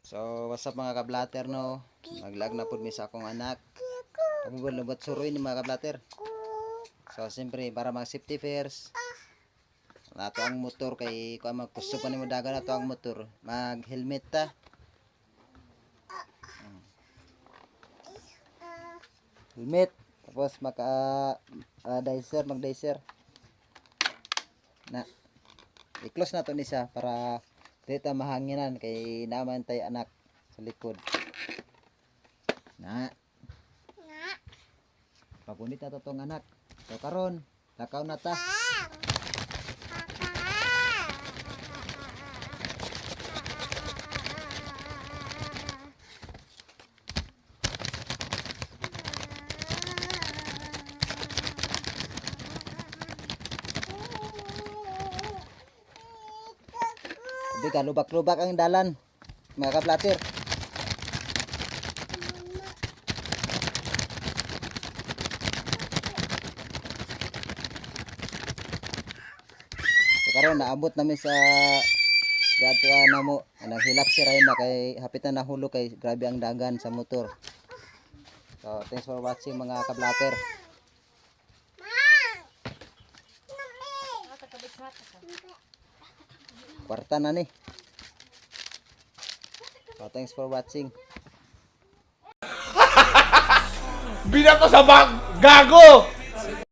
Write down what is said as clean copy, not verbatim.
So, what's up mga kablatter no? Maglag na po mi sa akong anak. Pagulubot suroy ni mga kablatter. So, siyempre para mag safety first. Nato ang motor kay kung magpusto pa nimo dagan nato ang motor, mag helmet ta. Helmet tapos maka dicer, mag dicer. Na i-close na to ni siya para dito mahanginan kay naman tay anak sa likod. Na. Papunit na to tong anak. So karon, takaw na ta. Di ka lubak-lubak ang dalan mga kablatter. So karon naabot namin sa gatuan namo. Anang hilak si Rayma kay hapit na nahulog kay grabe ang dagan sa motor. So thanks for watching mga kablatter. Kwarta na ni. So thanks for watching. Binato sa bag! Gago!